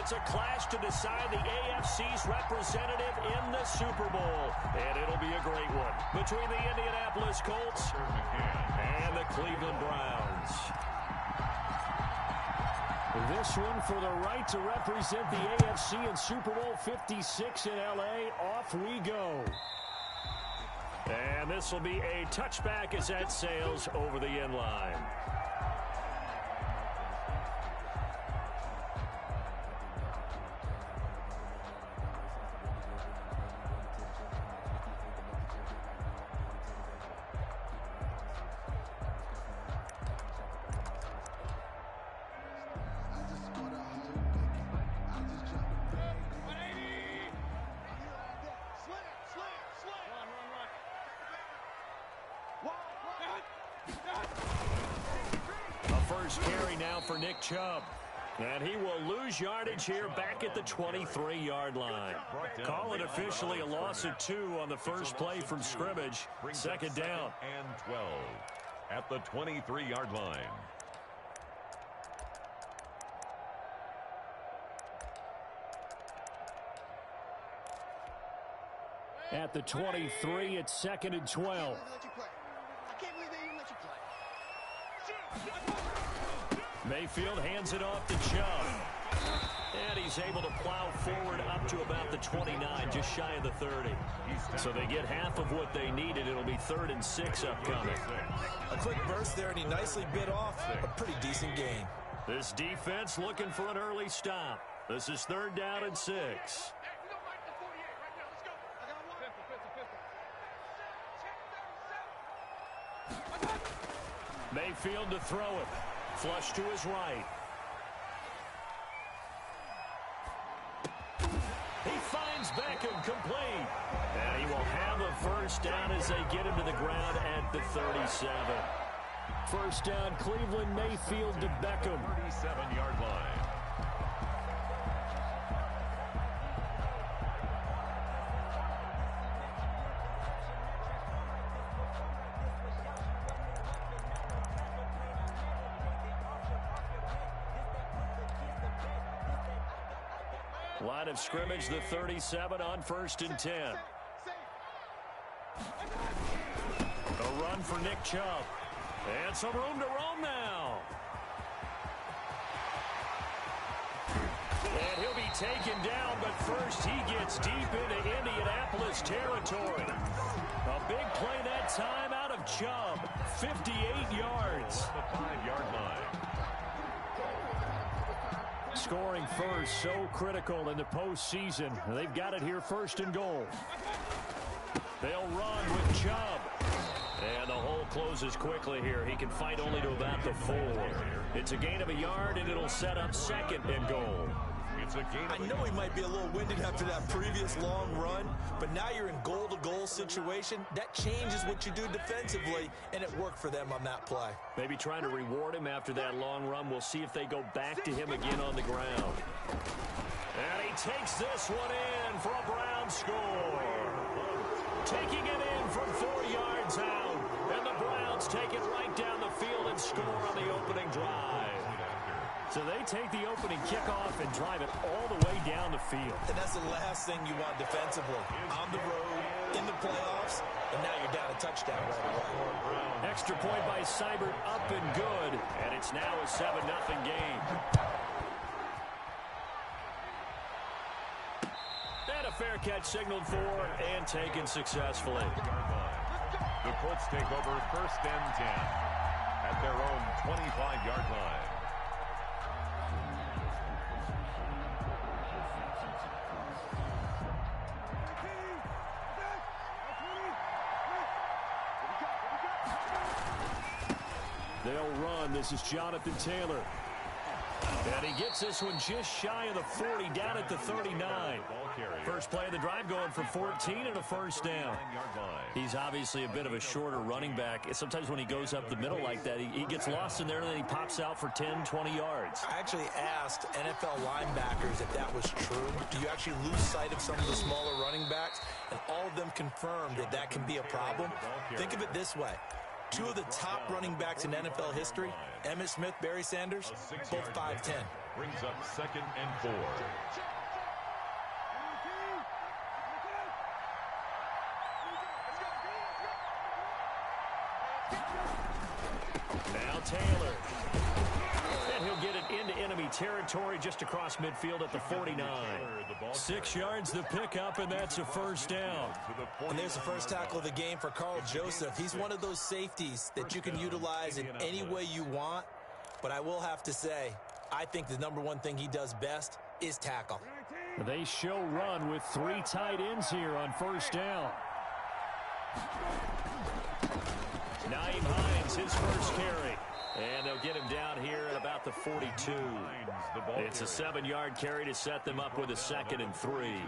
It's a clash to decide the AFC's representative in the Super Bowl. And it'll be a great one between the Indianapolis Colts and the Cleveland Browns. This one for the right to represent the AFC in Super Bowl 56 in L.A. Off we go. And this will be a touchback as that sails over the end line. First carry now for Nick Chubb. And he will lose yardage here back at the 23-yard line. Call it officially a loss of 2 on the first play from scrimmage. Second down. And 12 at the 23-yard line. At the 23, it's 2nd and 12. Mayfield hands it off to Chubb. And he's able to plow forward up to about the 29, just shy of the 30. So they get half of what they needed. It'll be 3rd and 6 upcoming. A quick burst there, and he nicely bit off a pretty decent gain. This defense looking for an early stop. This is 3rd down and 6. Mayfield to throw it. Flush to his right. He finds Beckham complete. And he will have a first down as they get him to the ground at the 37. First down, Cleveland. Mayfield to Beckham. 37-yard line. Line of scrimmage, the 37 on 1st and 10. A run for Nick Chubb. And some room to roam now. And he'll be taken down, but first he gets deep into Indianapolis territory. A big play that time out of Chubb. 58 yards. The 5-yard line. Scoring first, so critical in the postseason. They've got it here 1st and goal. They'll run with Chubb. And the hole closes quickly here. He can fight only to about the 4. It's a gain of a yard, and it'll set up 2nd and goal. I know he might be a little winded after that previous long run, but now you're in goal-to-goal situation. That changes what you do defensively, and it worked for them on that play. Maybe trying to reward him after that long run. We'll see if they go back to him again on the ground. And he takes this one in for a Brown score. Taking it in from 4 yards out. And the Browns take it right down the field and score on the opening drive. So they take the opening kickoff and drive it all the way down the field. And that's the last thing you want defensively. On the road, in the playoffs, and now you're down a touchdown right away. Extra point by Seibert, up and good. And it's now a 7-0 game. And a fair catch signaled for and taken successfully. The Colts take over 1st and 10 at their own 25-yard line. They'll run. This is Jonathan Taylor. And he gets this one just shy of the 40, down at the 39. First play of the drive going for 14 and a first down. He's obviously a bit of a shorter running back. Sometimes when he goes up the middle like that, he gets lost in there and then he pops out for 10, 20 yards. I actually asked NFL linebackers if that was true. Do you actually lose sight of some of the smaller running backs? And all of them confirmed that that can be a problem. Think of it this way. 2 of the top running backs in NFL history, Emmitt Smith, Barry Sanders, both 5'10". Brings up 2nd and 4. Now Taylor. And he'll get it into enemy territory just across midfield at the 49. 6 yards the pickup, and that's a first down. And there's the first tackle of the game for Carl Joseph. He's one of those safeties that you can utilize in any way you want. But I will have to say, I think the #1 thing he does best is tackle. They show run with 3 tight ends here on first down. Naeem Hines, his first carry. And they'll get him down here at about the 42. It's a 7-yard carry to set them up with a 2nd and 3.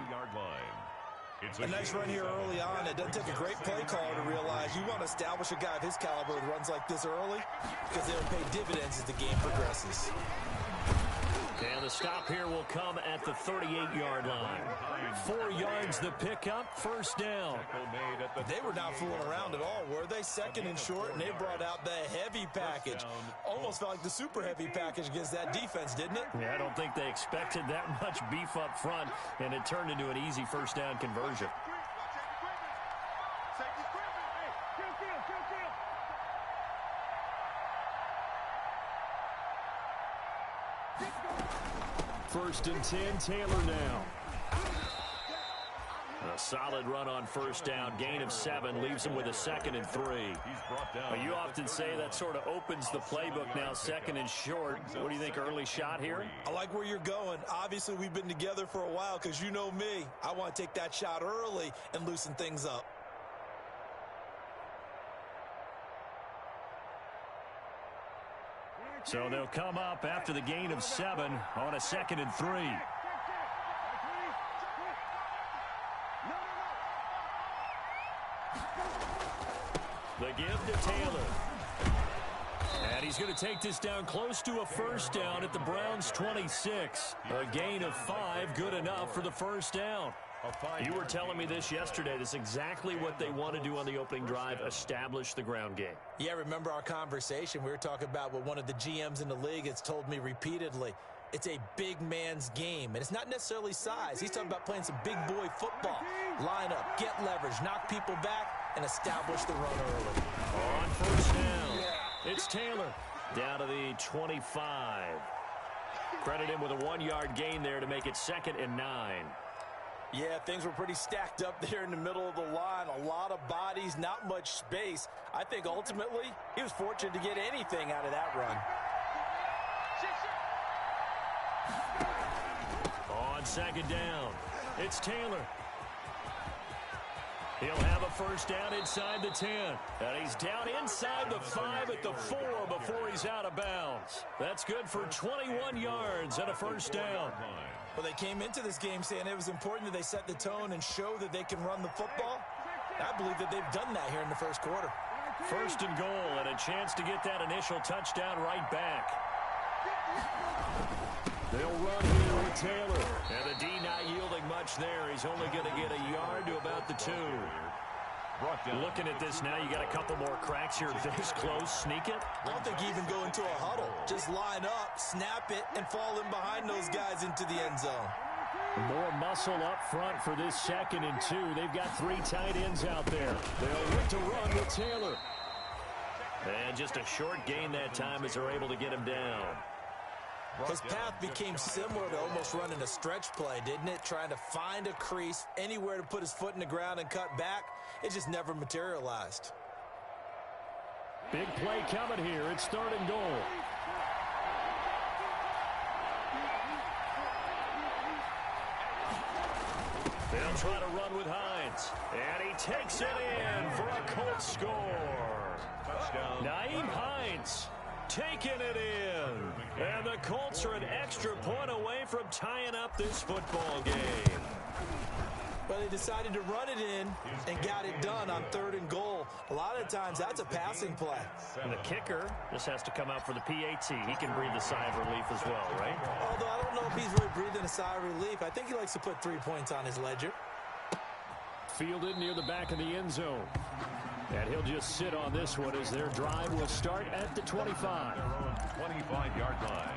A nice run here early on. It doesn't take a great play caller to realize you want to establish a guy of his caliber that runs like this early because they'll pay dividends as the game progresses. And the stop here will come at the 38-yard line. 4 yards the pickup, first down. They were not fooling around at all, were they? 2nd and short, and they brought out the heavy package. Almost felt like the super heavy package against that defense, didn't it? Yeah, I don't think they expected that much beef up front, and it turned into an easy first down conversion. First and 10, Taylor now. A solid run on first down. Gain of 7 leaves him with a 2nd and 3. You often say that sort of opens the playbook now, 2nd and short. What do you think, early shot here? I like where you're going. Obviously, we've been together for a while because you know me. I want to take that shot early and loosen things up. So they'll come up after the gain of 7 on a 2nd and 3. The give to Taylor. And he's going to take this down close to a first down at the Browns' 26. A gain of 5, good enough for the first down. You were telling me this yesterday. This is exactly what they want to do on the opening drive, establish the ground game. Yeah, remember our conversation? We were talking about what one of the GMs in the league has told me repeatedly. It's a big man's game, and it's not necessarily size. He's talking about playing some big boy football. Line up, get leverage, knock people back, and establish the run early. On first down, it's Taylor down to the 25. Credit him with a 1-yard gain there to make it 2nd and 9. Yeah, things were pretty stacked up there in the middle of the line. A lot of bodies, not much space. I think ultimately he was fortunate to get anything out of that run. On 2nd down, it's Taylor. He'll have a first down inside the 10. And he's down inside the 5 at the 4 before he's out of bounds. That's good for 21 yards and a first down. Well, they came into this game saying it was important that they set the tone and show that they can run the football. I believe that they've done that here in the first quarter. First and goal, and a chance to get that initial touchdown right back. They'll run here with Taylor. And the D not yielding much there. He's only going to get a yard to about the 2. Looking at this now, you got a couple more cracks here. This close, sneak it. I don't think you even go into a huddle. Just line up, snap it, and fall in behind those guys into the end zone. More muscle up front for this 2nd and 2. They've got 3 tight ends out there. They'll look to run with Taylor. And just a short gain that time as they're able to get him down. His path became similar to almost running a stretch play, didn't it? Trying to find a crease, anywhere to put his foot in the ground and cut back. It just never materialized. Big play coming here. It's 3rd and goal. They'll try to run with Hines. And he takes it in for a Colts score. Touchdown. Naeem Hines taking it in. And the Colts are an extra point away from tying up this football game. But they decided to run it in and got it done on 3rd and goal. A lot of times that's a passing play. And the kicker just has to come out for the PAT. He can breathe a sigh of relief as well, right? Although I don't know if he's really breathing a sigh of relief. I think he likes to put 3 points on his ledger. Fielded near the back of the end zone. And he'll just sit on this one as their drive will start at the 25. 25-yard line.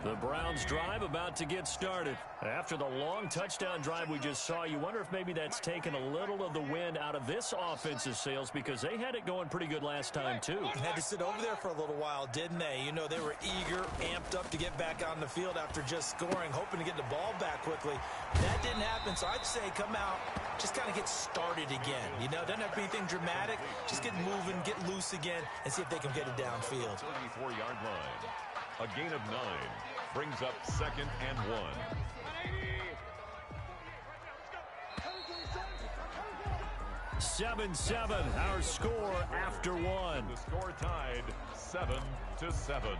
The Browns drive about to get started. After the long touchdown drive we just saw, you wonder if maybe that's taken a little of the wind out of this offensive sails because they had it going pretty good last time too. Had to sit over there for a little while, didn't they? You know, they were eager, amped up to get back on the field after just scoring, hoping to get the ball back quickly. That didn't happen, so I'd say come out, just kind of get started again. You know, doesn't have to be anything dramatic. Just get moving, get loose again, and see if they can get it downfield. 34-yard line. A gain of 9 brings up 2nd and 1. 7-7, our score after 1. The score tied 7-7.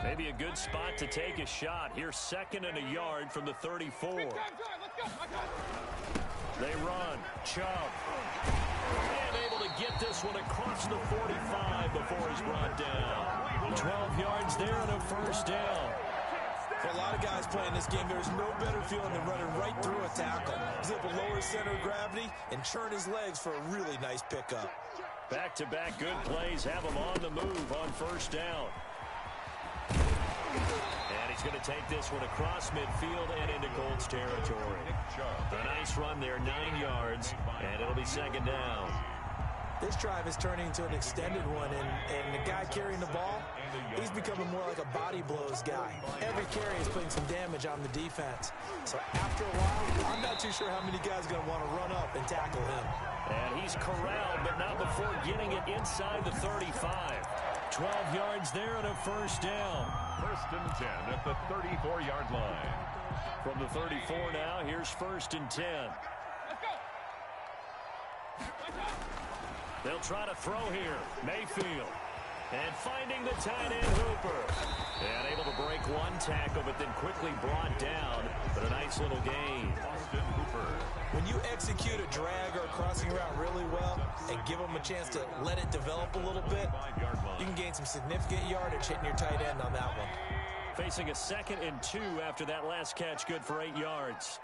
Maybe a good spot to take a shot. Here's 2nd and a yard from the 34. They run. Chubb. And able to get this one across the 45 before he's brought down. 12 yards there and a first down. For a lot of guys playing this game, there's no better feeling than running right through a tackle. He's able to lower his center of gravity and churn his legs for a really nice pickup. Back-to-back good plays have him on the move on first down. And he's going to take this one across midfield and into Colts territory. A nice run there, 9 yards, and it'll be 2nd down. This drive is turning into an extended one, and the guy carrying the ball, he's becoming more like a body blows guy. Every carry is putting some damage on the defense. So after a while, I'm not too sure how many guys are going to want to run up and tackle him. And he's corralled, but not before getting it inside the 35. 12 yards there and a first down. 1st and 10 at the 34-yard line. From the 34 now, here's 1st and 10. They'll try to throw here. Mayfield. And finding the tight end Hooper. And able to break one tackle, but then quickly brought down. But a nice little gain. Austin Hooper. When you execute a drag or a crossing route really well and give them a chance to let it develop a little bit, you can gain some significant yardage hitting your tight end on that one. Facing a 2nd and 2 after that last catch, good for 8 yards.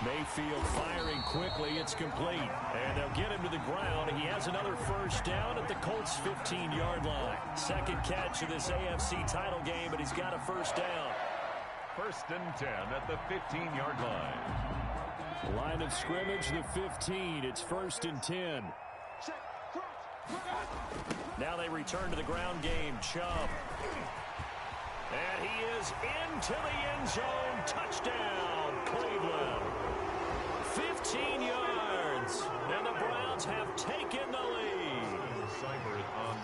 Mayfield firing quickly. It's complete. And they'll get him to the ground. He has another first down at the Colts' 15-yard line. 2nd catch of this AFC title game, but he's got a first down. 1st and 10 at the 15-yard line. Line of scrimmage, the 15. It's 1st and 10. Now they return to the ground game. Chubb. And he is into the end zone. Touchdown, Cleveland. 15 yards. And the Browns have taken the lead.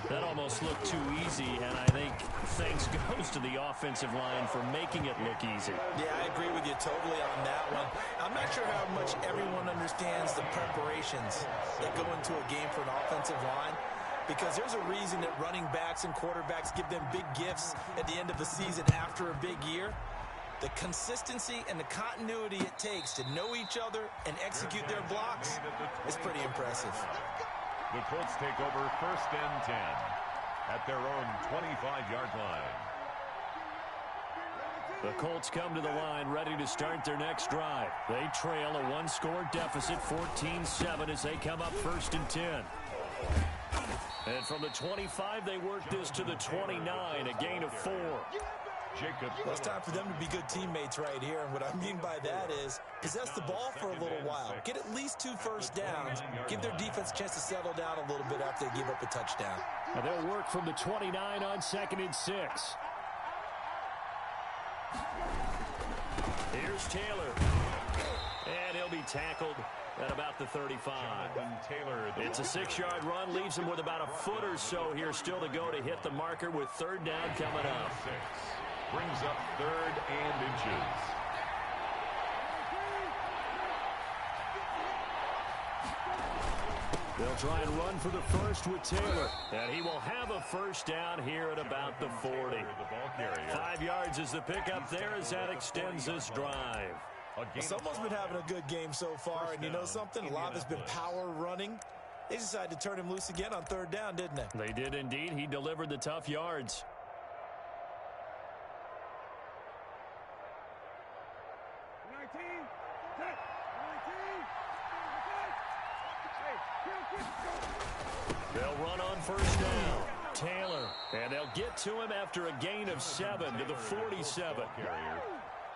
That almost looked too easy, and I think thanks goes to the offensive line for making it look easy. Yeah, I agree with you totally on that one. I'm not sure how much everyone understands the preparations that go into a game for an offensive line, because there's a reason that running backs and quarterbacks give them big gifts at the end of the season after a big year. The consistency and the continuity it takes to know each other and execute their blocks is pretty impressive. The Colts take over 1st and 10 at their own 25-yard line. The Colts come to the line ready to start their next drive. They trail a one-score deficit, 14-7, as they come up 1st and 10. And from the 25, they work this to the 29, a gain of 4. Well, it's time for them to be good teammates right here, and what I mean by that is possess the ball for a little while, get at least 2 first downs, give their defense a chance to settle down a little bit after they give up a touchdown. And they'll work from the 29 on 2nd and 6. Here's Taylor. And he'll be tackled at about the 35. It's a 6-yard run, leaves him with about a foot or so here still to go to hit the marker with 3rd down coming up. Brings up 3rd and inches. They'll try and run for the first with Taylor. And he will have a first down here at about the 40. 5 yards is the pickup there as that extends this drive. Someone's been having a good game so far, and you know something? A lot of it's been power running. They decided to turn him loose again on 3rd down, didn't they? They did indeed. He delivered the tough yards. They'll run on first down. Taylor, and they'll get to him after a gain of 7 to the 47.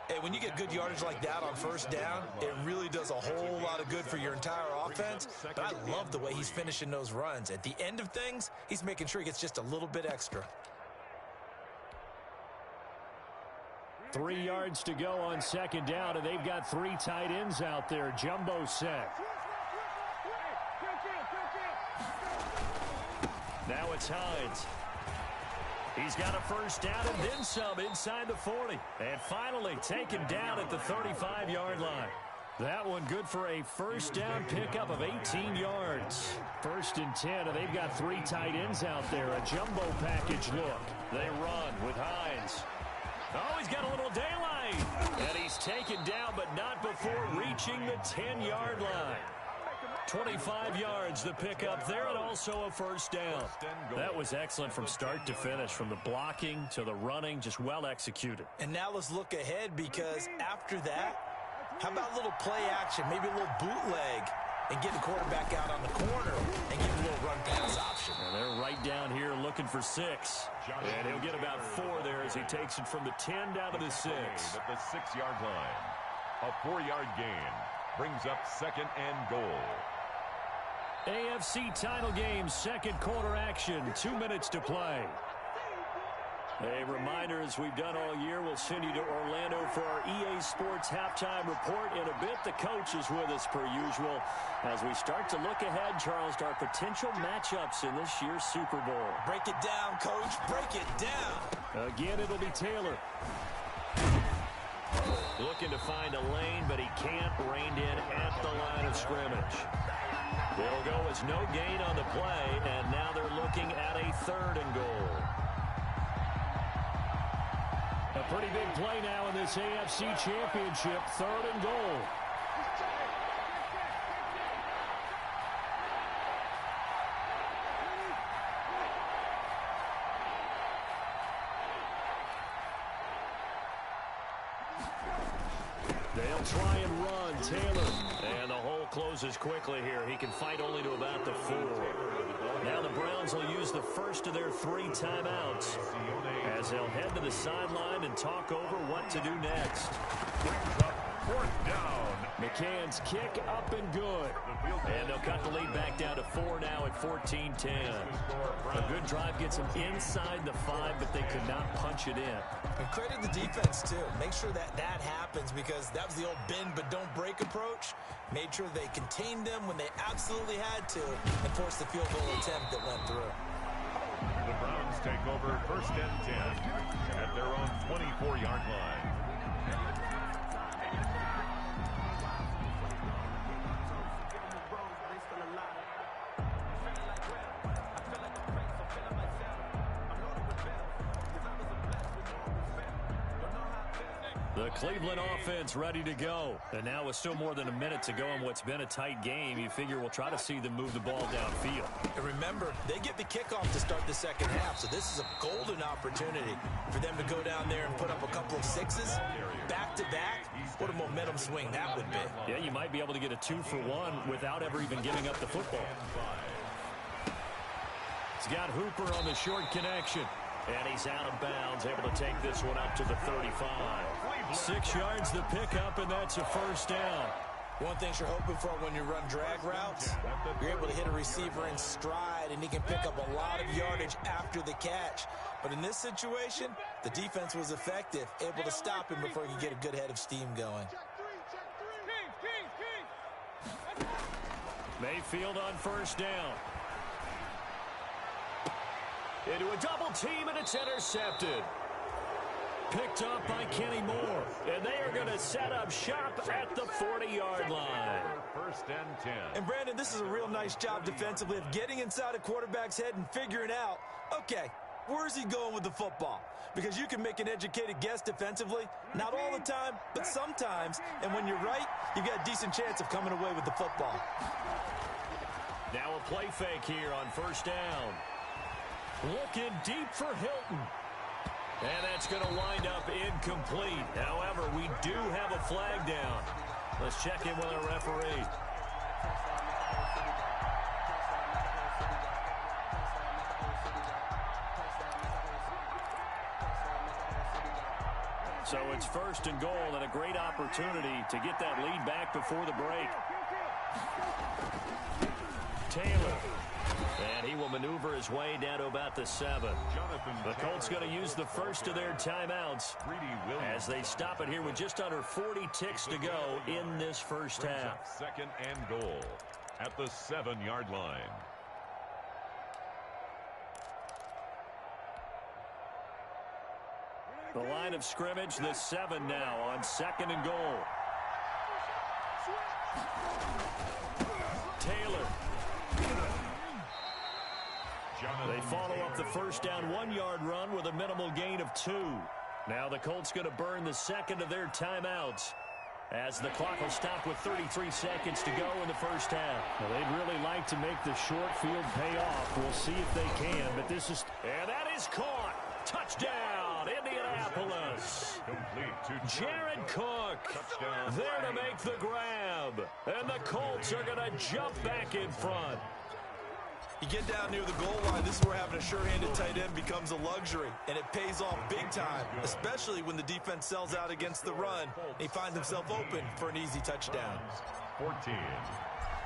Hey, when you get good yardage like that on first down, it really does a whole lot of good for your entire offense. But I love the way he's finishing those runs. At the end of things, he's making sure he gets just a little bit extra. 3 yards to go on second down, and they've got 3 tight ends out there. Jumbo set. Now it's Hines. He's got a first down and then some inside the 40. And finally taken down at the 35-yard line. That one good for a first down pickup of 18 yards. 1st and 10, and they've got 3 tight ends out there. A jumbo package look. They run with Hines. Oh, he's got a little daylight. And he's taken down, but not before reaching the 10-yard line. 25 yards the pickup there, and also a first down. That was excellent from start to finish, from the blocking to the running, just well executed. And now let's look ahead, because after that, how about a little play action, maybe a little bootleg, and get the quarterback out on the corner and give him a little run pass option. And they're right down here looking for 6. And he'll get about 4 there as he takes it from the 10 down to the 6. At the 6-yard line. A 4-yard gain brings up 2nd and goal. AFC title game, 2nd quarter action, 2 minutes to play. A reminder, as we've done all year, we'll send you to Orlando for our EA Sports halftime report in a bit. The coach is with us per usual as we start to look ahead, Charles, to our potential matchups in this year's Super Bowl. Break it down, coach. Break it down. Again, it'll be Taylor. Looking to find a lane, but he can't. Reined in at the line of scrimmage. It'll go as no gain on the play, and now they're looking at a 3rd and goal. A pretty big play now in this AFC Championship, 3rd and goal. They'll try and run. Taylor. And the hole closes quickly here. He can fight only to about the 4. Now the Browns will use the first of their 3 timeouts as they'll head to the sideline and talk over what to do next. 4th down. McCann's kick up and good. And they'll cut the lead back down to 4 now at 14-10. A good drive gets them inside the 5, but they could not punch it in. And credit the defense, too. Make sure that happens, because that was the old bend but don't break approach. Made sure they contained them when they absolutely had to and forced the field goal attempt that went through. The Browns take over 1st and 10 at their own 24-yard line. The Cleveland offense ready to go. And now with still more than a minute to go in what's been a tight game, you figure we'll try to see them move the ball downfield. And remember, they get the kickoff to start the second half, so this is a golden opportunity for them to go down there and put up a couple of 6s back-to-back. What a momentum swing that would be. Yeah, you might be able to get a 2-for-1 without ever even giving up the football. It's got Hooper on the short connection. And he's out of bounds, able to take this one up to the 35. 6 yards the pickup, and that's a first down. One thing you're hoping for when you run drag routes, you're able to hit a receiver in stride, and he can pick up a lot of yardage after the catch. But in this situation, the defense was effective, able to stop him before he could get a good head of steam going. Mayfield on first down. Into a double team, and it's intercepted. Picked up by Kenny Moore. And they are going to set up shop at the 40-yard line. 1st and 10. And Brandon, this is a real nice job defensively of getting inside a quarterback's head and figuring out, okay, where's he going with the football? Because you can make an educated guess defensively, not all the time, but sometimes. And when you're right, you've got a decent chance of coming away with the football. Now a play fake here on first down. Looking deep for Hilton. And that's going to wind up incomplete. However, we do have a flag down. Let's check in with our referee. So it's 1st and goal, and a great opportunity to get that lead back before the break. Taylor. And he will maneuver his way down to about the 7. The Colts going to use the first of their timeouts as they stop it here with just under 40 ticks to go in this first half. 2nd and goal at the 7-yard line. The line of scrimmage, the 7 now on 2nd and goal. Taylor. They follow up the first down 1-yard run with a minimal gain of 2. Now the Colts going to burn the second of their timeouts as the clock will stop with 33 seconds to go in the first half. Well, they'd really like to make the short field pay off. We'll see if they can, but this is... And that is caught. Touchdown, Indianapolis. Jared Cook there to make the grab. And the Colts are going to jump back in front. You get down near the goal line, this is where having a sure-handed tight end becomes a luxury, and it pays off big time, especially when the defense sells out against the run. He finds himself open for an easy touchdown. 14.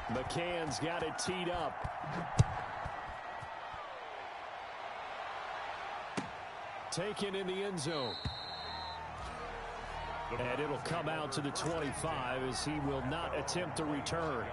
McCann's got it teed up. Taken in the end zone. And it'll come out to the 25 as he will not attempt a return.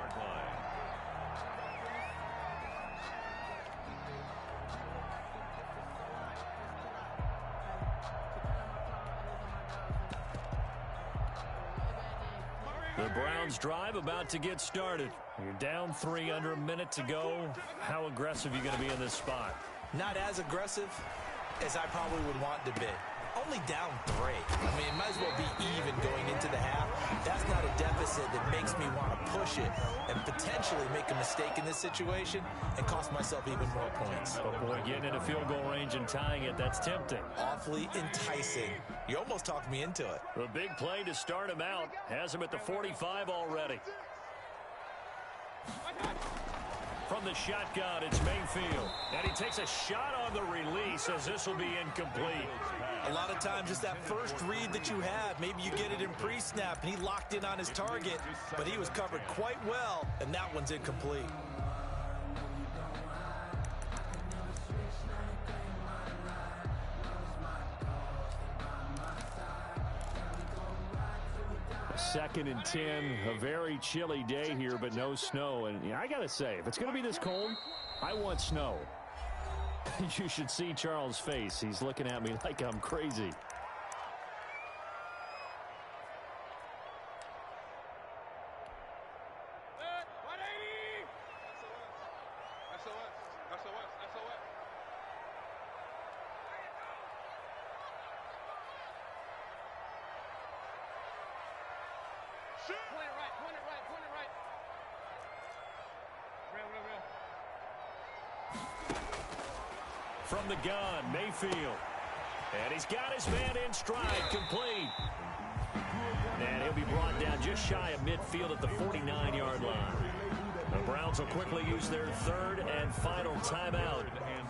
The Browns drive about to get started. You're down 3 under a minute to go. How aggressive are you going to be in this spot? Not as aggressive as I probably would want to be. Only down 3. I mean, it might as well be even going into the half. That's not a deficit that makes me want to push it and potentially make a mistake in this situation and cost myself even more points. Oh, boy, getting into field goal range and tying it, that's tempting. Awfully enticing. You almost talked me into it. The big play to start him out has him at the 45 already. From the shotgun, it's Mayfield. And he takes a shot on the release as this will be incomplete. A lot of times, just that first read that you have, maybe you get it in pre-snap, and he locked in on his target, but he was covered quite well, and that one's incomplete. Second and 10, a very chilly day here, but no snow. And I got to say, if it's going to be this cold, I want snow. You should see Charles' face. He's looking at me like I'm crazy. From the gun, Mayfield. And he's got his man in stride, complete. And he'll be brought down just shy of midfield at the 49-yard line. The Browns will quickly use their third and final timeout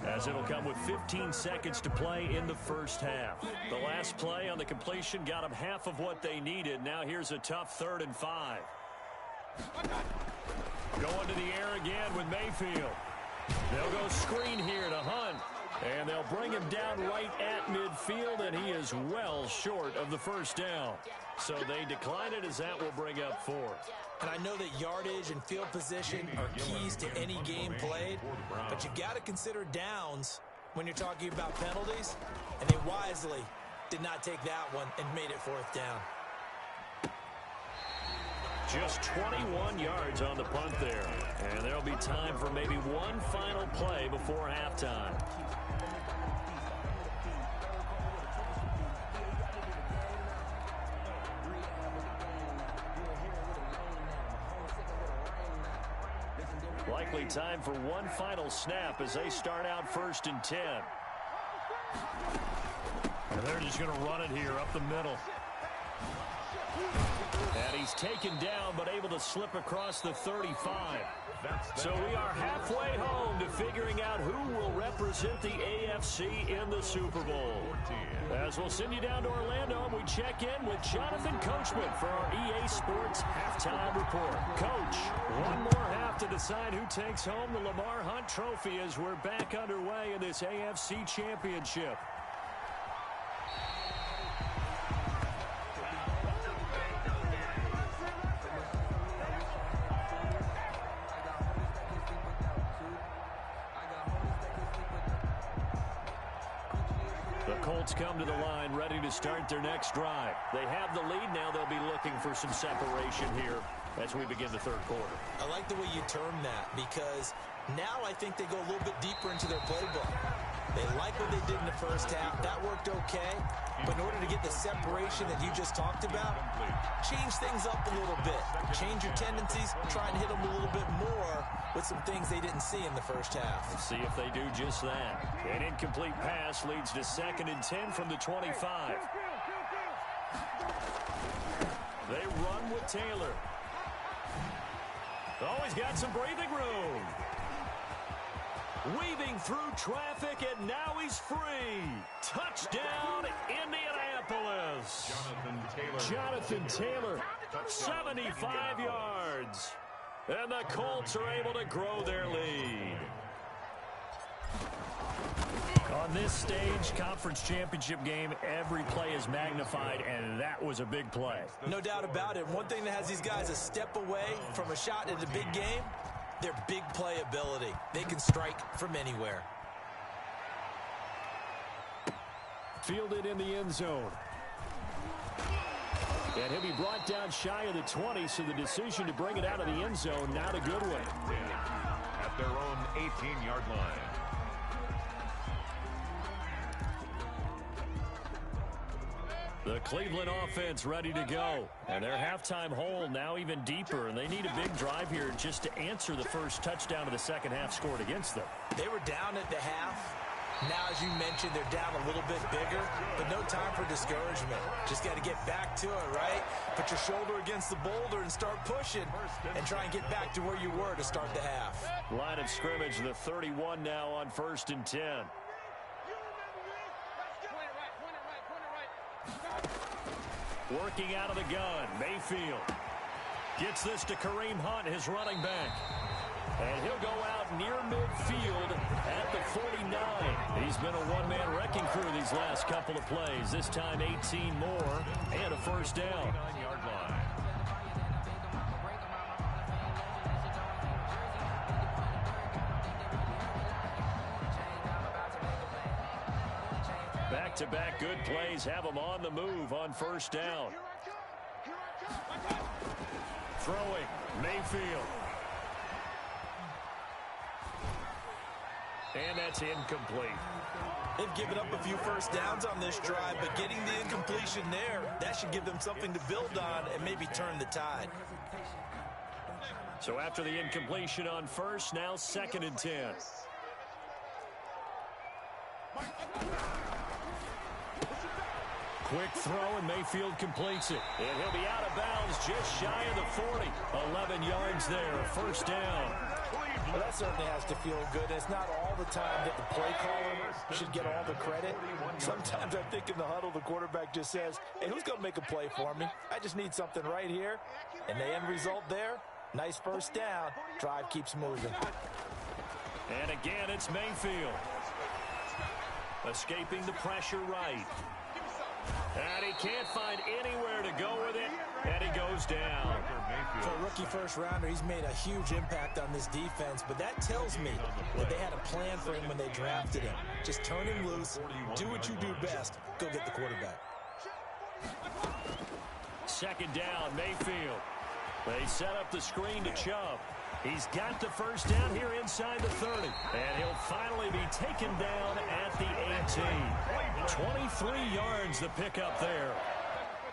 as it'll come with 15 seconds to play in the first half. The last play on the completion got them half of what they needed. Now here's a tough 3rd and 5. Going to the air again with Mayfield. They'll go screen here to Hunt. And they'll bring him down right at midfield, and he is well short of the first down. So they decline it as that will bring up 4th. And I know that yardage and field position are keys to any game played, but you got to consider downs when you're talking about penalties, and they wisely did not take that one and made it 4th down. Just 21 yards on the punt there. And there'll be time for maybe one final play before halftime. Likely time for one final snap as they start out 1st and 10. And they're just going to run it here up the middle. And he he's taken down but able to slip across the 35. So we are halfway home to figuring out who will represent the AFC in the Super Bowl. As we'll send you down to Orlando, and we check in with Jonathan Coachman for our EA Sports Halftime Report. Coach, one more half to decide who takes home the Lamar Hunt Trophy as we're back underway in this AFC Championship. Colts come to the line ready to start their next drive. They have the lead. Now they'll be looking for some separation here as we begin the third quarter. I like the way you term that because now I think they go a little bit deeper into their playbook. They like what they did in the first half. That worked okay. But in order to get the separation that you just talked about, change things up a little bit. Change your tendencies. Try and hit them a little bit more with some things they didn't see in the first half. Let's see if they do just that. An incomplete pass leads to 2nd and 10 from the 25. They run with Taylor. Oh, he's got some breathing room. Weaving through traffic, and now he's free. Touchdown, Indianapolis. Jonathan Taylor, 75 yards. And the Colts are able to grow their lead. On this stage, conference championship game, every play is magnified, and that was a big play. No doubt about it. One thing that has these guys a step away from a shot at a big game, their big play ability. They can strike from anywhere. Fielded in the end zone. And he'll be brought down shy of the 20, so the decision to bring it out of the end zone, not a good one. At their own 18-yard line. The Cleveland offense ready to go. And their halftime hole now even deeper, and they need a big drive here just to answer the first touchdown of the second half scored against them. They were down at the half. Now, as you mentioned, they're down a little bit bigger, but no time for discouragement. Just got to get back to it, right? Put your shoulder against the boulder and start pushing and try and get back to where you were to start the half. Line of scrimmage, the 31 now on 1st and 10. Working out of the gun, Mayfield gets this to Kareem Hunt, his running back. And he'll go out near midfield at the 49. He's been a one-man wrecking crew these last couple of plays. This time 18 more and a first down. 9-yard line. Back-to-back good plays have them on the move on first down. Throwing, Mayfield. And that's incomplete. They've given up a few first downs on this drive, but getting the incompletion there, that should give them something to build on and maybe turn the tide. So after the incompletion on first, now 2nd and 10. Quick throw, and Mayfield completes it. And he'll be out of bounds just shy of the 40. 11 yards there, first down. Well, that certainly has to feel good. It's not all the time that the play caller should get all the credit. Sometimes I think in the huddle, the quarterback just says, hey, who's going to make a play for me? I just need something right here. And the end result there, nice first down. Drive keeps moving. And again, it's Mayfield. Escaping the pressure right. And he can't find anywhere to go with it, and he goes down. For a rookie first-rounder, he's made a huge impact on this defense, but that tells me that they had a plan for him when they drafted him. Just turn him loose, do what you do best, go get the quarterback. 2nd down, Mayfield. They set up the screen to Chubb. He's got the first down here inside the 30. And he'll finally be taken down at the 18. 23 yards the pickup there.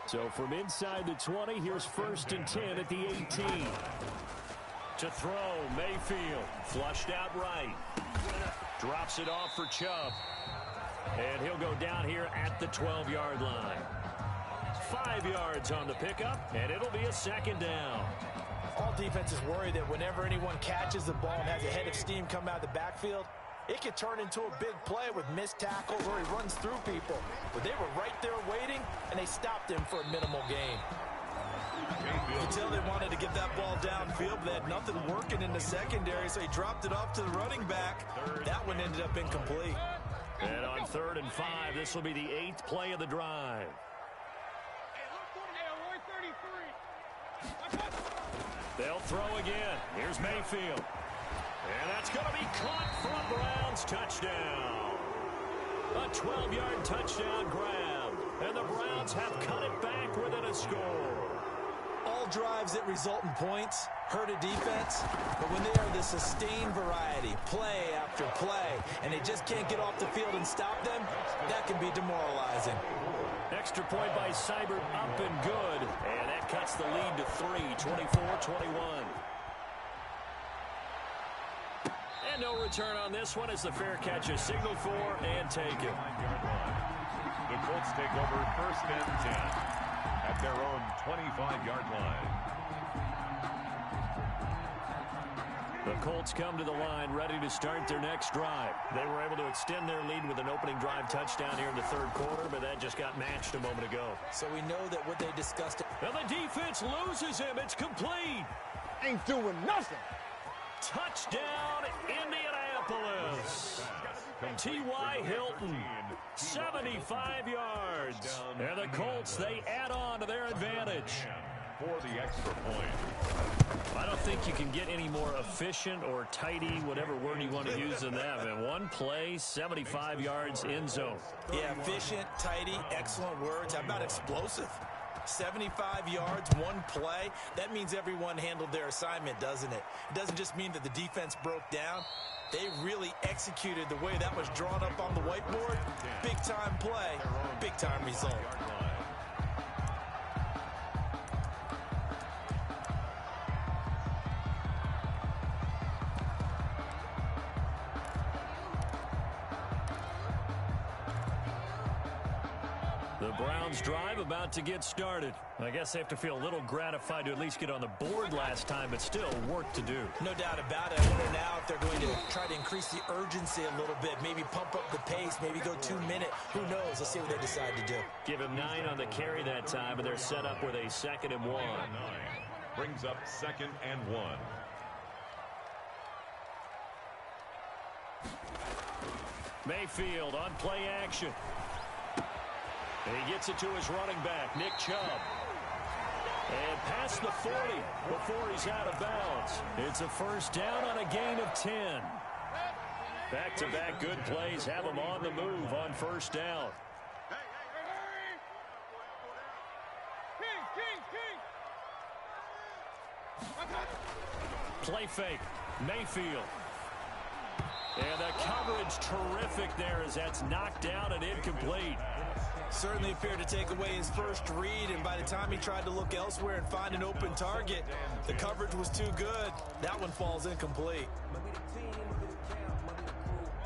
So from inside the 20, here's 1st and 10 at the 18. To throw, Mayfield. Flushed out right. Drops it off for Chubb. And he'll go down here at the 12-yard line. 5 yards on the pickup, and it'll be a second down. All defenses worry that whenever anyone catches the ball and has a head of steam come out of the backfield, it could turn into a big play with missed tackles or he runs through people. But they were right there waiting, and they stopped him for a minimal gain. You can tell they wanted to get that ball downfield, but they had nothing working in the secondary, so he dropped it off to the running back. That one ended up incomplete. And on 3rd and 5, this will be the 8th play of the drive. They'll throw again. Here's Mayfield. And that's going to be caught for a Browns touchdown. A 12-yard touchdown grab. And the Browns have cut it back within a score. All drives that result in points hurt a defense, but when they are the sustained variety, play after play, and they just can't get off the field and stop them, that can be demoralizing. Extra point by Seibert, up and good. And that cuts the lead to 3, 24-21. And no return on this one as the fair catch is signaled for and taken. The Colts take over 1st and 10 at their own 25-yard line. The Colts come to the line ready to start their next drive. They were able to extend their lead with an opening drive touchdown here in the 3rd quarter, but that just got matched a moment ago. So we know that what they discussed. And the defense loses him. It's complete. Ain't doing nothing. Touchdown, Indianapolis. T.Y. Hilton, 75 yards. And the Colts, they add on to their advantage. For the extra point. I don't think you can get any more efficient or tidy, whatever word you want to use in that. And one play, 75 yards in zone. Yeah, efficient, tidy, excellent words. How about explosive? 75 yards, one play. That means everyone handled their assignment, doesn't it? It doesn't just mean that the defense broke down. They really executed the way that was drawn up on the whiteboard. Big-time play, big-time result. The Browns drive about to get started. I guess they have to feel a little gratified to at least get on the board last time, but still work to do. No doubt about it. I wonder now if they're going to try to increase the urgency a little bit, maybe pump up the pace, maybe go 2-minute. Who knows? Let's see what they decide to do. Give him 9 on the carry that time, and they're set up with a 2nd and 1. Brings up 2nd and 1. Mayfield on play action. And he gets it to his running back, Nick Chubb. And past the 40 before he's out of bounds. It's a 1st down on a gain of 10. Back-to-back good plays have him on the move on 1st down. Play fake, Mayfield. And the coverage terrific there as that's knocked down and incomplete. Certainly appeared to take away his first read, and by the time he tried to look elsewhere and find an open target, the coverage was too good. That one falls incomplete.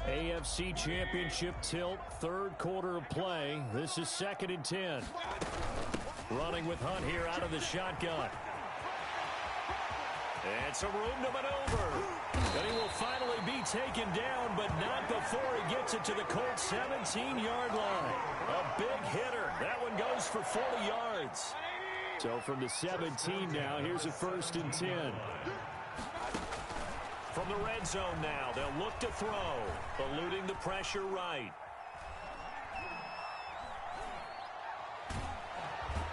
AFC Championship tilt, 3rd quarter of play. This is 2nd and 10. Running with Hunt here out of the shotgun. And some room to maneuver. And he will finally be taken down, but not before he gets it to the Colts' 17-yard line. A big hitter. That one goes for 40 yards. So from the 17 now, here's a 1st and 10. From the red zone now, they'll look to throw, eluding the pressure right.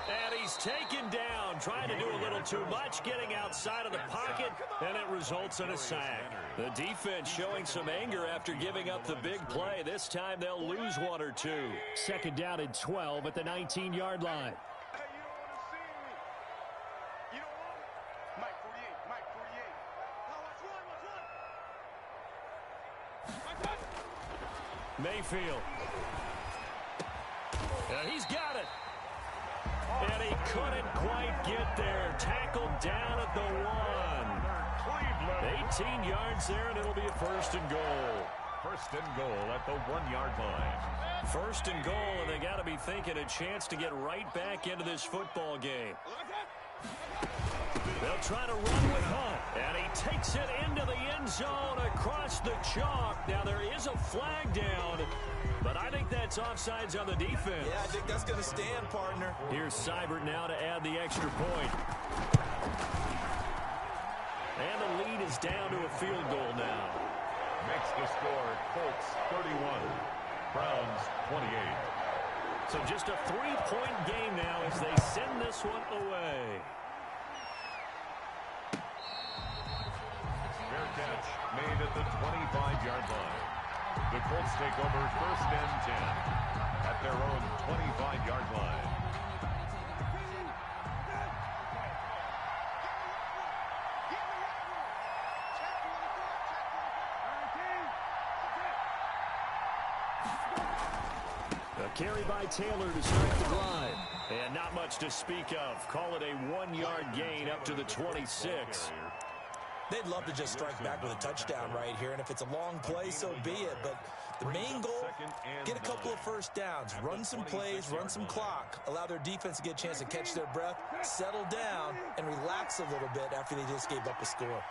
And he's taken down, trying to do a little too much, getting outside of the pocket, and it results in a sack. The defense showing some anger after giving up the big play. This time they'll lose 1 or 2. 2nd down and 12 at the 19-yard line. Mayfield. And he's got it. And he couldn't quite get there. Tackled down at the 1. 18 yards there, and it'll be a 1st and goal. First and goal at the 1-yard line. First and goal, and they got to be thinking a chance to get right back into this football game. They'll try to run with Hunt, and he takes it into the end zone across the chalk. Now, there is a flag down, but I think that's offsides on the defense. Yeah, I think that's going to stand, partner. Here's Seibert now to add the extra point. And the lead is down to a field goal now. Makes the score Colts 31, Browns 28. So just a 3-point game now as they send this one away. Fair catch made at the 25-yard line. The Colts take over first and 10 at their own 25-yard line. A carry by Taylor to start the drive. And not much to speak of. Call it a 1-yard gain up to the 26. They'd love to just strike back with a touchdown right here, and if it's a long play, so be it. But the main goal, get a couple of first downs, run some plays, run some clock, allow their defense to get a chance to catch their breath, settle down, and relax a little bit after they just gave up a score.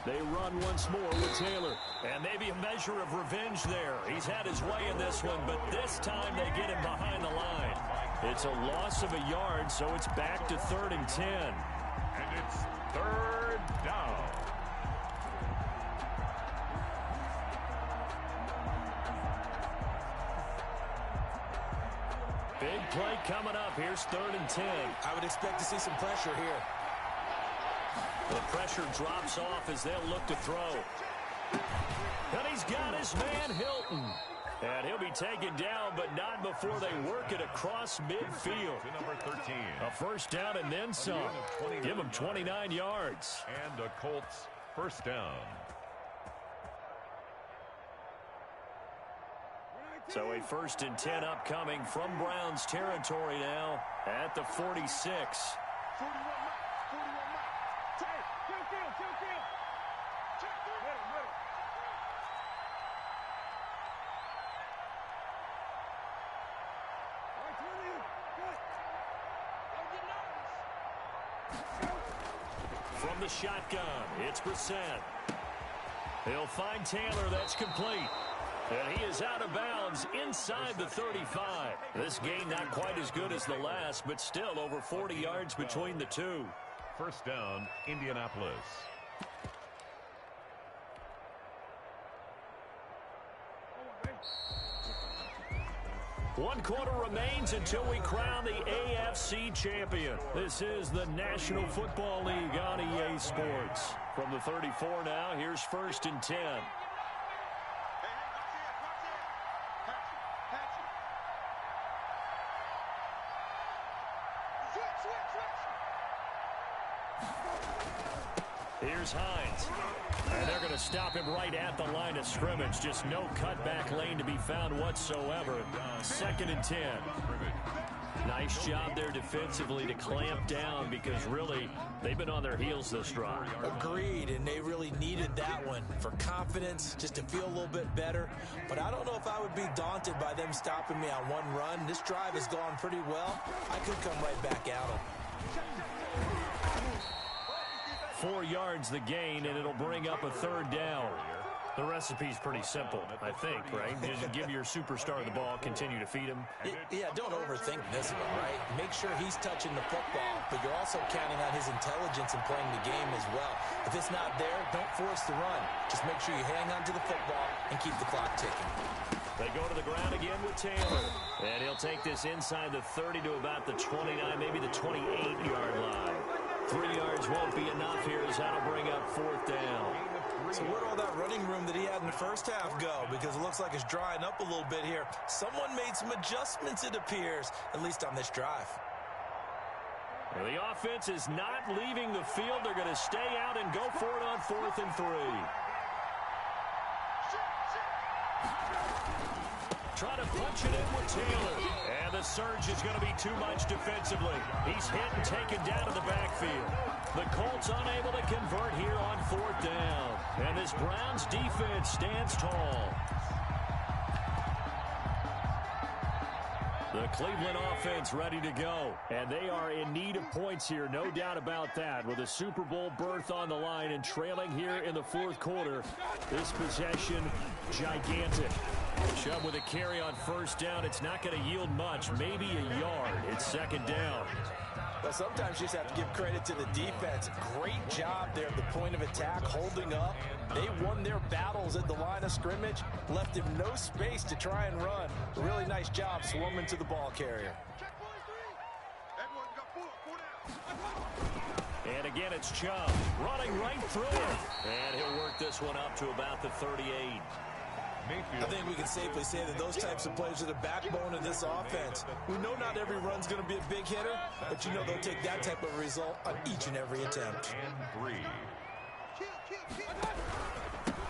They run once more with Taylor. And maybe a measure of revenge there. He's had his way in this one, but this time they get him behind the line. It's a loss of a yard, so it's back to 3rd and 10. And it's 3rd down. Big play coming up. Here's 3rd and 10. I would expect to see some pressure here. The pressure drops off as they'll look to throw. And he's got his man, Hilton. And he'll be taken down, but not before they work it across midfield. To number 13. A first down and then some. Give him 29 yards. And a Colts first down. So a 1st and 10 upcoming from Browns territory now at the 46. From the shotgun, it's Brissett. He'll find Taylor. That's complete. And he is out of bounds inside the 35. This game not quite as good as the last, but still over 40 yards between the two. First down, Indianapolis. One quarter remains until we crown the AFC champion. This is the National Football League on EA Sports. From the 34 now, here's 1st and 10. Here's Hines. And they're going to stop him right at the line of scrimmage. Just no cutback lane to be found whatsoever. 2nd and 10. Nice job there defensively to clamp down because really they've been on their heels this drive. Agreed, and they really needed that one for confidence, just to feel a little bit better. But I don't know if I would be daunted by them stopping me on one run. This drive has gone pretty well. I could come right back at them. 4 yards the gain, and it'll bring up a 3rd down. The recipe's pretty simple, I think, right? Just give your superstar the ball, continue to feed him. Yeah, don't overthink this one, right? Make sure he's touching the football, but you're also counting on his intelligence in playing the game as well. If it's not there, don't force the run. Just make sure you hang on to the football and keep the clock ticking. They go to the ground again with Taylor. And he'll take this inside the 30 to about the 29, maybe the 28-yard line. 3 yards won't be enough here as that'll bring up 4th down. So where'd all that running room that he had in the first half go? Because it looks like it's drying up a little bit here. Someone made some adjustments, it appears, at least on this drive. Well, the offense is not leaving the field. They're going to stay out and go for it on 4th and 3. Try to punch it in with Taylor. And And the surge is going to be too much defensively. He's hit and taken down in the backfield. The Colts unable to convert here on 4th down. And this Browns defense stands tall. The Cleveland offense ready to go. And they are in need of points here, no doubt about that. With a Super Bowl berth on the line and trailing here in the 4th quarter. This possession, gigantic. Chubb with a carry on 1st down. It's not going to yield much, maybe a yard. It's 2nd down. Well, sometimes you just have to give credit to the defense. Great job there at the point of attack, holding up. They won their battles at the line of scrimmage, left him no space to try and run. Really nice job swarming to the ball carrier. And again, it's Chubb running right through him. And he'll work this one up to about the 38. I think we can safely say that those types of plays are the backbone of this offense. We know not every run's going to be a big hitter, but you know they'll take that type of result on each and every attempt. And 3.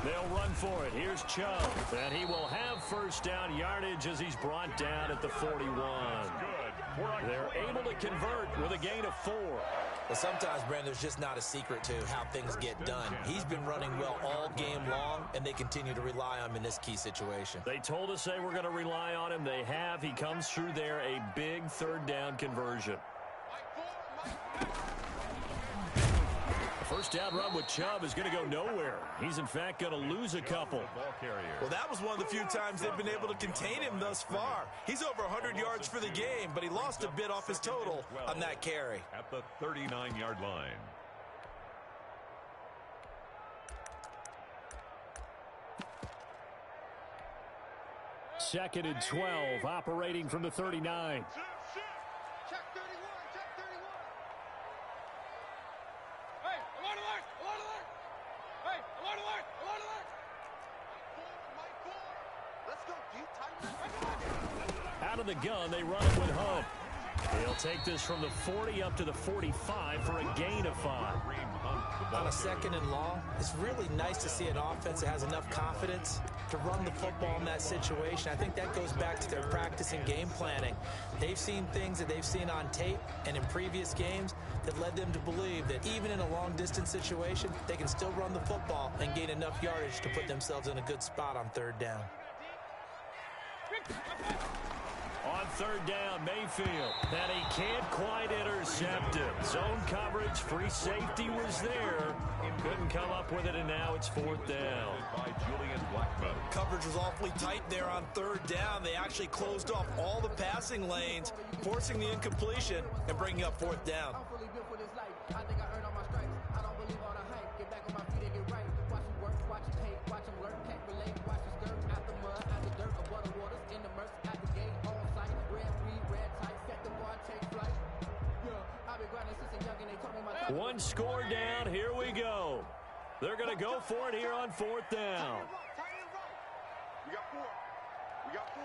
They'll run for it. Here's Chubb, and he will have 1st down yardage as he's brought down at the 41. They're able to convert with a gain of 4. Well, sometimes, Brandon, there's just not a secret to how things get done. He's been running well all game long, and they continue to rely on him in this key situation. They told us they were going to rely on him. They have. He comes through there, a big 3rd down conversion. The 1st down run with Chubb is going to go nowhere. He's, in fact, going to lose a couple. Well, that was one of the few times they've been able to contain him thus far. He's over 100 yards for the game, but he lost a bit off his total on that carry. At the 39-yard line. Second and 12, operating from the 39. Out of the gun, they run it with Hunt. He'll take this from the 40 up to the 45 for a gain of 5. On a 2nd and long, it's really nice to see an offense that has enough confidence to run the football in that situation. I think that goes back to their practice and game planning. They've seen things that they've seen on tape and in previous games that led them to believe that even in a long-distance situation, they can still run the football and gain enough yardage to put themselves in a good spot on 3rd down. On 3rd down, Mayfield, and he can't quite intercept it. Zone coverage, free safety was there. Couldn't come up with it, and now it's 4th down. Coverage was awfully tight there on 3rd down. They actually closed off all the passing lanes, forcing the incompletion and bringing up 4th down. One score down. Here we go. They're going to go for it here on 4th down. We got 4. We got 4.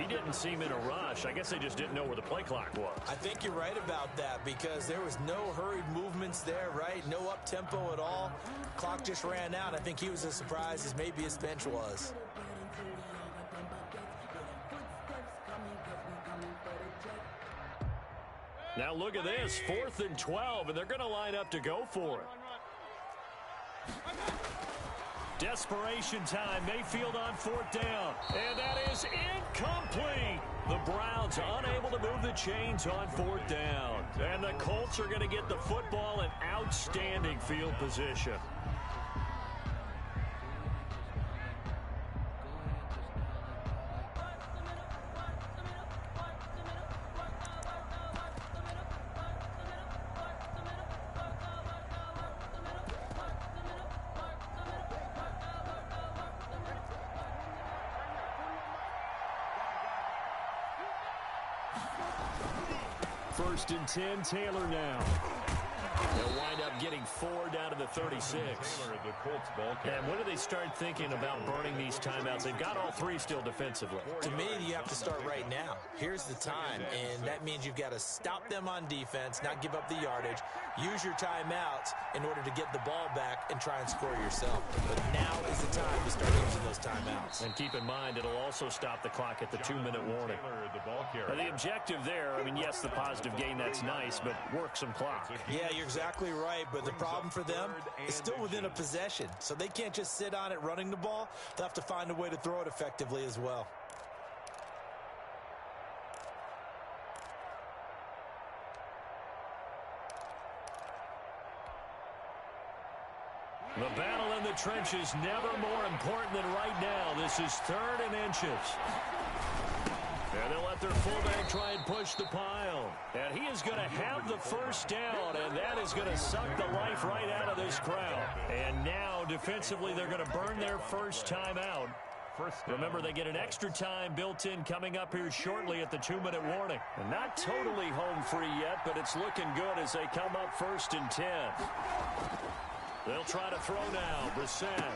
He didn't seem in a rush. I guess they just didn't know where the play clock was. I think you're right about that because there was no hurried movements there, right? No up-tempo at all. Clock just ran out. I think he was as surprised as maybe his bench was. Now look at this, 4th and 12, and they're going to line up to go for it. Desperation time, Mayfield on 4th down, and that is incomplete. The Browns unable to move the chains on 4th down, and the Colts are going to get the football in outstanding field position. First and 10, Taylor now. They'll wind up getting 4 down to the 36. The Colts ball carrier. And when do they start thinking about burning these timeouts? They've got all 3 still defensively. To me, you have to start right now. Here's the time, and that means you've got to stop them on defense, not give up the yardage, use your timeouts in order to get the ball back and try and score yourself. But now is the time to start using those timeouts. And keep in mind, it'll also stop the clock at the 2-minute warning. The objective there, I mean, yes, the positive gain, that's nice, but work some clock. Yeah, you're exactly right, but the problem for them is still within a possession, so they can't just sit on it running the ball. They'll have to find a way to throw it effectively as well. The battle in the trenches never more important than right now. This is 3rd and inches. And they'll let their fullback try and push the pile. And he is going to have the first down, and that is going to suck the life right out of this crowd. And now, defensively, they're going to burn their first time out. Remember, they get an extra time built in coming up here shortly at the 2-minute warning. And not totally home free yet, but it's looking good as they come up 1st and 10. They'll try to throw now. Brissett.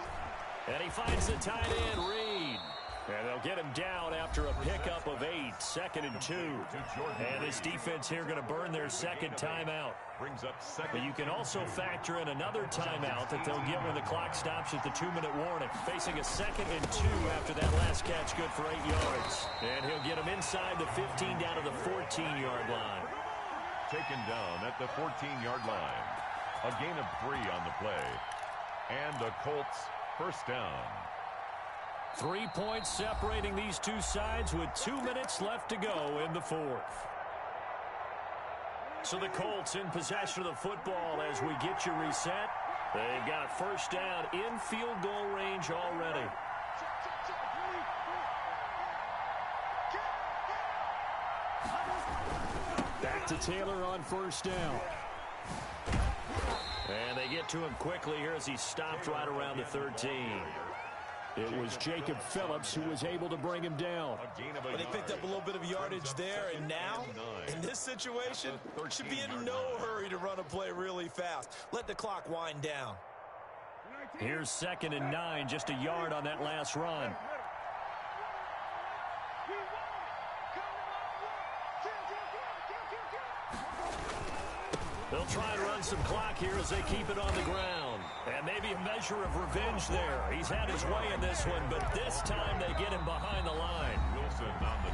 And he finds the tight end, Reed. And they'll get him down after a pickup of 8. 2nd and 2. And this defense here going to burn their second timeout. But you can also factor in another timeout that they'll get when the clock stops at the 2-minute warning. Facing a 2nd and 2 after that last catch, good for 8 yards. And he'll get him inside the 15 down to the 14-yard line. Taken down at the 14-yard line. A gain of 3 on the play. And the Colts first down. 3 points separating these two sides with 2 minutes left to go in the 4th. So the Colts in possession of the football as we get you reset. They've got a first down in field goal range already. Back to Taylor on first down. And they get to him quickly here as he stopped right around the 13. It was Jacob Phillips who was able to bring him down. But they picked up a little bit of yardage there, and now, in this situation, should be in no hurry to run a play really fast. Let the clock wind down. Here's 2nd and 9, just a yard on that last run. They'll try and run some clock here as they keep it on the ground. And maybe a measure of revenge there. He's had his way in this one, but this time they get him behind the line.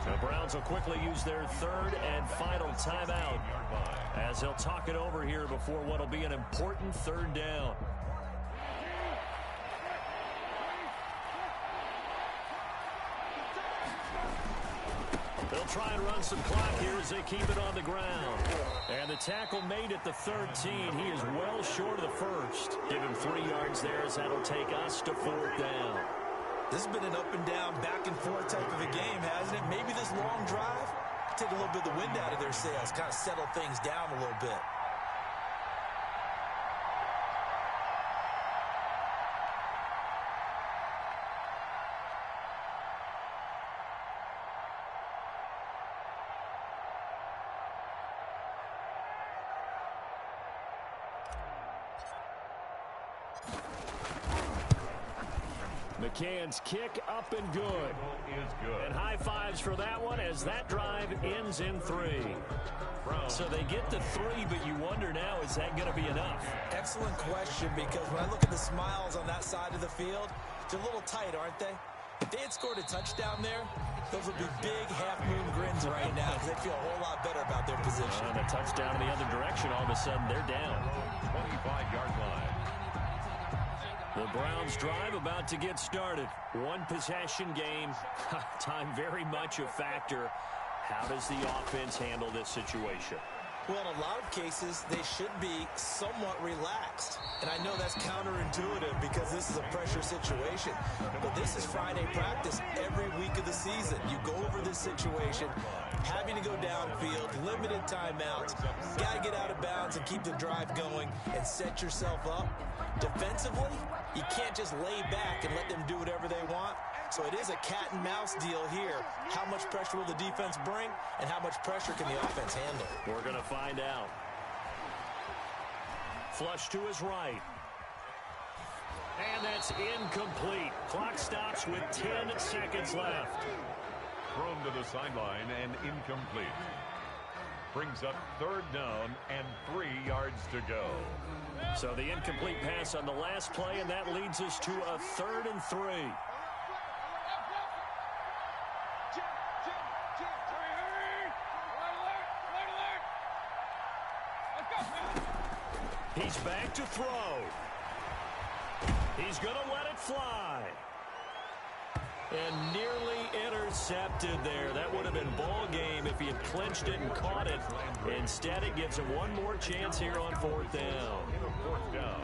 The Browns will quickly use their 3rd and final timeout as they'll talk it over here before what will be an important 3rd down. They'll try and run some clock here as they keep it on the ground. And the tackle made at the 13. He is well short of the first. Give him 3 yards there as that'll take us to 4th down. This has been an up and down, back and forth type of a game, hasn't it? Maybe this long drive take a little bit of the wind out of their sails, kind of settle things down a little bit. McCann's kick up and good. And high fives for that one as that drive ends in 3. So they get to 3, but you wonder now, is that going to be enough? Excellent question, because when I look at the smiles on that side of the field, they're a little tight, aren't they? If they had scored a touchdown there, those would be big half-moon grins right now because they feel a whole lot better about their position. And a touchdown in the other direction, all of a sudden they're down. 25-yard line. The Browns drive about to get started. One possession game. Time very much a factor. How does the offense handle this situation? Well, in a lot of cases, they should be somewhat relaxed. And I know that's counterintuitive because this is a pressure situation. But this is Friday practice every week of the season. You go over this situation, having to go downfield, limited timeouts, got to get out of bounds and keep the drive going and set yourself up. Defensively, you can't just lay back and let them do whatever they want. So it is a cat and mouse deal here. How much pressure will the defense bring, and how much pressure can the offense handle? We're going to find out. Flush to his right. And that's incomplete. Clock stops with 10 seconds left. Thrown to the sideline and incomplete. Brings up third down and 3 yards to go. So the incomplete pass on the last play, and that leads us to a 3rd and 3. He's back to throw. He's going to let it fly. And nearly intercepted there. That would have been ball game if he had clinched it and caught it. Instead, it gives him one more chance here on 4th down. Fourth down.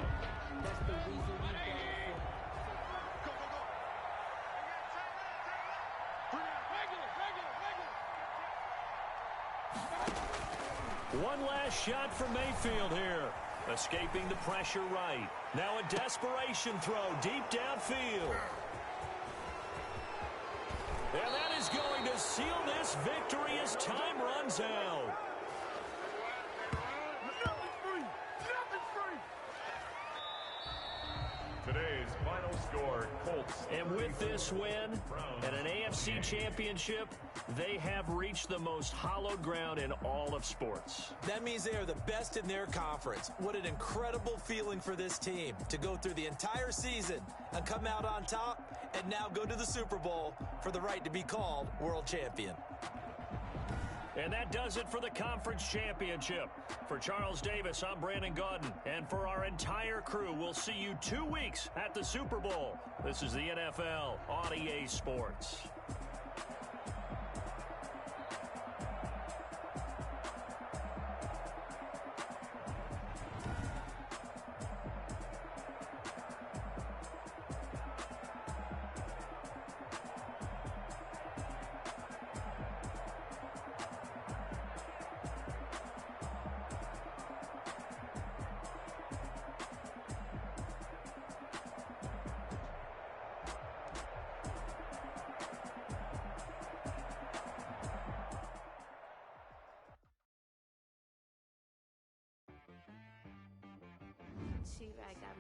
One last shot for Mayfield here. Escaping the pressure right. Now a desperation throw deep downfield. And that is going to seal this victory as time runs out. Today's final score, Colts. And with this win and an AFC championship, they have reached the most hallowed ground in all of sports. That means they are the best in their conference. What an incredible feeling for this team to go through the entire season and come out on top and now go to the Super Bowl for the right to be called world champion. And that does it for the conference championship. For Charles Davis, I'm Brandon Gaudin. And for our entire crew, we'll see you 2 weeks at the Super Bowl. This is the NFL on EA Sports. She I got